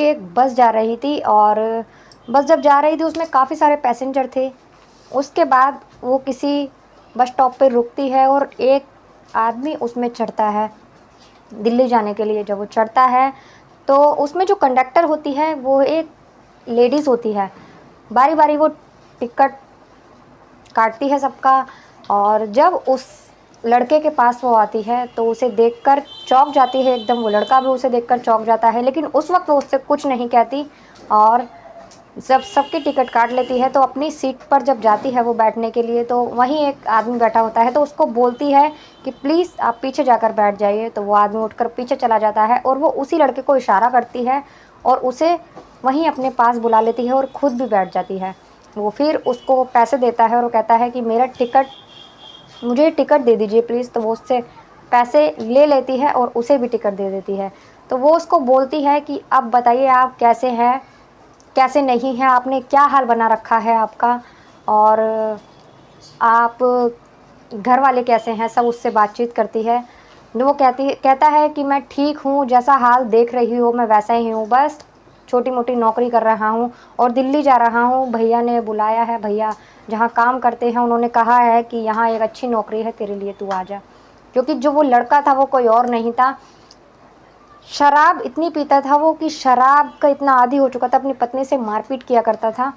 एक बस जा रही थी और बस जब जा रही थी उसमें काफ़ी सारे पैसेंजर थे। उसके बाद वो किसी बस स्टॉप पे रुकती है और एक आदमी उसमें चढ़ता है दिल्ली जाने के लिए। जब वो चढ़ता है तो उसमें जो कंडक्टर होती है वो एक लेडीज़ होती है। बारी-बारी वो टिकट काटती है सबका। और जब उस लड़के के पास वो आती है तो उसे देखकर चौंक जाती है एकदम। वो लड़का भी उसे देखकर चौंक जाता है, लेकिन उस वक्त वो उससे कुछ नहीं कहती। और जब सबकी टिकट काट लेती है तो अपनी सीट पर जब जाती है वो बैठने के लिए, तो वहीं एक आदमी बैठा होता है तो उसको बोलती है कि प्लीज़ आप पीछे जाकर बैठ जाइए। तो वो आदमी उठकर पीछे चला जाता है और वो उसी लड़के को इशारा करती है और उसे वहीं अपने पास बुला लेती है और खुद भी बैठ जाती है। वो फिर उसको पैसे देता है और वो कहता है कि मेरा टिकट, मुझे टिकट दे दीजिए प्लीज़। तो वो उससे पैसे ले लेती है और उसे भी टिकट दे देती है। तो वो उसको बोलती है कि अब बताइए आप कैसे हैं, कैसे नहीं हैं, आपने क्या हाल बना रखा है आपका, और आप घर वाले कैसे हैं, सब उससे बातचीत करती है। वो कहता है कि मैं ठीक हूँ, जैसा हाल देख रही हो मैं वैसा ही हूँ, बस छोटी मोटी नौकरी कर रहा हूँ और दिल्ली जा रहा हूँ। भैया ने बुलाया है, भैया जहाँ काम करते हैं उन्होंने कहा है कि यहाँ एक अच्छी नौकरी है तेरे लिए, तू आ जा। क्योंकि जो वो लड़का था वो कोई और नहीं था, शराब इतनी पीता था वो कि शराब का इतना आदी हो चुका था, अपनी पत्नी से मारपीट किया करता था।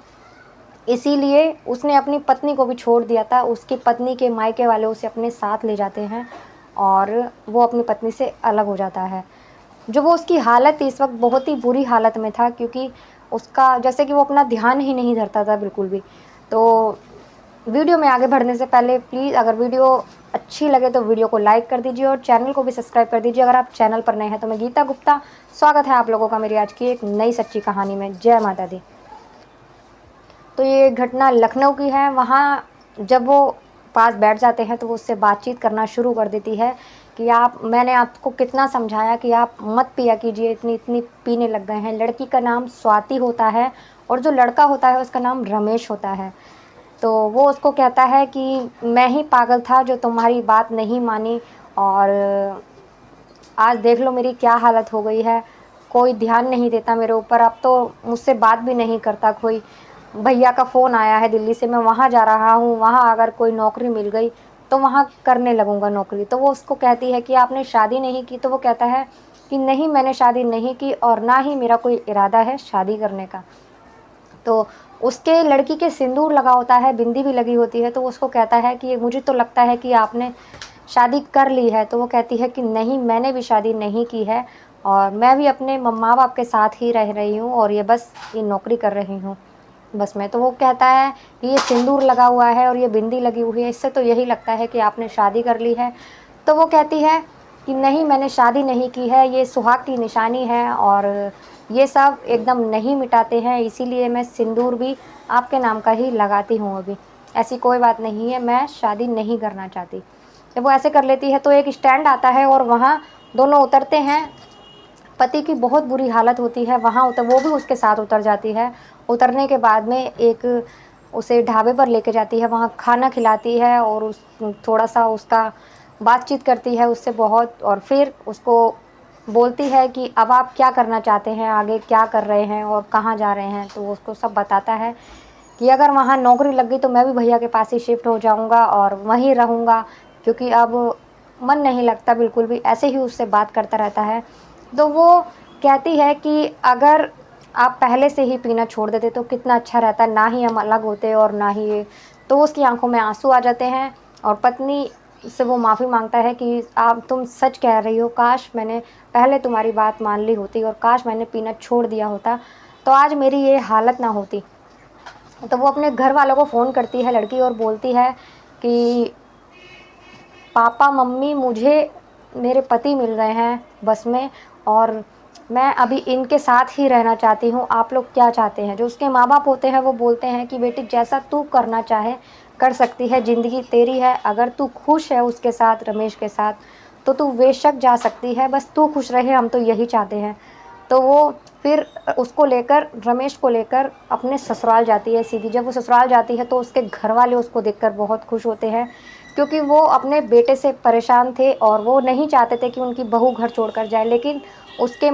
इसीलिए उसने अपनी पत्नी को भी छोड़ दिया था। उसकी पत्नी के मायके वाले उसे अपने साथ ले जाते हैं और वो अपनी पत्नी से अलग हो जाता है। जो वो उसकी हालत थी इस वक्त बहुत ही बुरी हालत में था, क्योंकि उसका जैसे कि वो अपना ध्यान ही नहीं धरता था बिल्कुल भी। तो वीडियो में आगे बढ़ने से पहले प्लीज़ अगर वीडियो अच्छी लगे तो वीडियो को लाइक कर दीजिए और चैनल को भी सब्सक्राइब कर दीजिए अगर आप चैनल पर नए हैं। तो मैं गीता गुप्ता, स्वागत है आप लोगों का मेरी आज की एक नई सच्ची कहानी में। जय माता दी। तो ये घटना लखनऊ की है। वहाँ जब वो पास बैठ जाते हैं तो वो उससे बातचीत करना शुरू कर देती है कि आप, मैंने आपको कितना समझाया कि आप मत पिया कीजिए, इतनी इतनी पीने लग गए हैं। लड़की का नाम स्वाति होता है और जो लड़का होता है उसका नाम रमेश होता है। तो वो उसको कहता है कि मैं ही पागल था जो तुम्हारी बात नहीं मानी, और आज देख लो मेरी क्या हालत हो गई है। कोई ध्यान नहीं देता मेरे ऊपर, अब तो मुझसे बात भी नहीं करता कोई। भैया का फ़ोन आया है दिल्ली से, मैं वहाँ जा रहा हूँ, वहाँ अगर कोई नौकरी मिल गई तो वहाँ करने लगूँगा नौकरी। तो वो उसको कहती है कि आपने शादी नहीं की? तो वो कहता है कि नहीं, मैंने शादी नहीं की और ना ही मेरा कोई इरादा है शादी करने का। तो उसके लड़की के सिंदूर लगा होता है, बिंदी भी लगी होती है। तो उसको कहता है कि मुझे तो लगता है कि आपने शादी कर ली है। तो वो कहती है कि नहीं, मैंने भी शादी नहीं की है और मैं भी अपने माँ बाप के साथ ही रह रही हूँ और ये बस ये नौकरी कर रही हूँ बस में। तो वो कहता है कि ये सिंदूर लगा हुआ है और ये बिंदी लगी हुई है, इससे तो यही लगता है कि आपने शादी कर ली है। तो वो कहती है कि नहीं, मैंने शादी नहीं की है, ये सुहाग की निशानी है और ये सब एकदम नहीं मिटाते हैं, इसीलिए मैं सिंदूर भी आपके नाम का ही लगाती हूँ अभी। ऐसी कोई बात नहीं है, मैं शादी नहीं करना चाहती। जब वो ऐसे कर लेती है तो एक स्टैंड आता है और वहाँ दोनों उतरते हैं। पति की बहुत बुरी हालत होती है, वहाँ उतर वो भी उसके साथ उतर जाती है। उतरने के बाद में एक उसे ढाबे पर लेके जाती है, वहाँ खाना खिलाती है और उस थोड़ा सा उसका बातचीत करती है उससे बहुत, और फिर उसको बोलती है कि अब आप क्या करना चाहते हैं, आगे क्या कर रहे हैं और कहाँ जा रहे हैं। तो वो उसको सब बताता है कि अगर वहाँ नौकरी लग गई तो मैं भी भैया के पास ही शिफ्ट हो जाऊँगा और वहीं रहूँगा, क्योंकि अब मन नहीं लगता बिल्कुल भी। ऐसे ही उससे बात करता रहता है। तो वो कहती है कि अगर आप पहले से ही पीना छोड़ देते तो कितना अच्छा रहता, ना ही हम अलग होते और ना ही ये। तो उसकी आंखों में आंसू आ जाते हैं और पत्नी से वो माफ़ी मांगता है कि आप, तुम सच कह रही हो, काश मैंने पहले तुम्हारी बात मान ली होती और काश मैंने पीना छोड़ दिया होता तो आज मेरी ये हालत ना होती। तो वो अपने घर वालों को फ़ोन करती है लड़की और बोलती है कि पापा मम्मी, मुझे मेरे पति मिल गए हैं बस में और मैं अभी इनके साथ ही रहना चाहती हूँ, आप लोग क्या चाहते हैं? जो उसके माँ बाप होते हैं वो बोलते हैं कि बेटी जैसा तू करना चाहे कर सकती है, ज़िंदगी तेरी है, अगर तू खुश है उसके साथ, रमेश के साथ, तो तू बेशक जा सकती है, बस तू खुश रहे, हम तो यही चाहते हैं। तो वो फिर उसको लेकर, रमेश को लेकर अपने ससुराल जाती है सीधी। जब वो ससुराल जाती है तो उसके घर वाले उसको देखकर बहुत खुश होते हैं, क्योंकि वो अपने बेटे से परेशान थे और वो नहीं चाहते थे कि उनकी बहू घर छोड़कर जाए। लेकिन उसके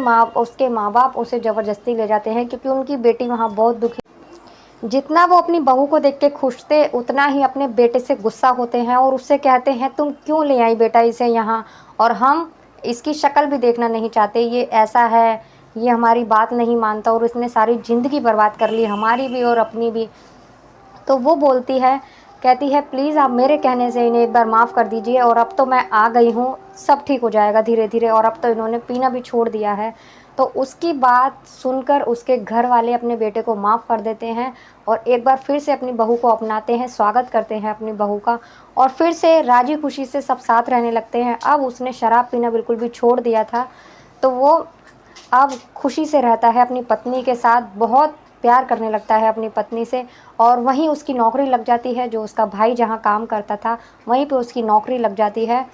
माँ बाप उसे ज़बरदस्ती ले जाते हैं क्योंकि उनकी बेटी वहाँ बहुत दुखी। जितना वो अपनी बहू को देख के खुश थे उतना ही अपने बेटे से गुस्सा होते हैं और उससे कहते हैं तुम क्यों ले आई बेटा इसे यहाँ, और हम इसकी शक्ल भी देखना नहीं चाहते, ये ऐसा है, ये हमारी बात नहीं मानता और इसने सारी ज़िंदगी बर्बाद कर ली हमारी भी और अपनी भी। तो वो बोलती है, कहती है प्लीज़ आप मेरे कहने से इन्हें एक बार माफ़ कर दीजिए और अब तो मैं आ गई हूँ, सब ठीक हो जाएगा धीरे धीरे, और अब तो इन्होंने पीना भी छोड़ दिया है। तो उसकी बात सुनकर उसके घर वाले अपने बेटे को माफ़ कर देते हैं और एक बार फिर से अपनी बहू को अपनाते हैं, स्वागत करते हैं अपनी बहू का, और फिर से राजी खुशी से सब साथ रहने लगते हैं। अब उसने शराब पीना बिल्कुल भी छोड़ दिया था, तो वो अब खुशी से रहता है अपनी पत्नी के साथ, बहुत प्यार करने लगता है अपनी पत्नी से, और वहीं उसकी नौकरी लग जाती है, जो उसका भाई जहाँ काम करता था वहीं पे उसकी नौकरी लग जाती है।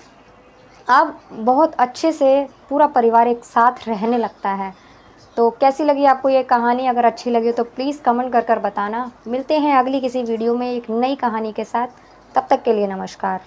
अब बहुत अच्छे से पूरा परिवार एक साथ रहने लगता है। तो कैसी लगी आपको ये कहानी? अगर अच्छी लगी तो प्लीज़ कमेंट कर बताना। मिलते हैं अगली किसी वीडियो में एक नई कहानी के साथ, तब तक के लिए नमस्कार।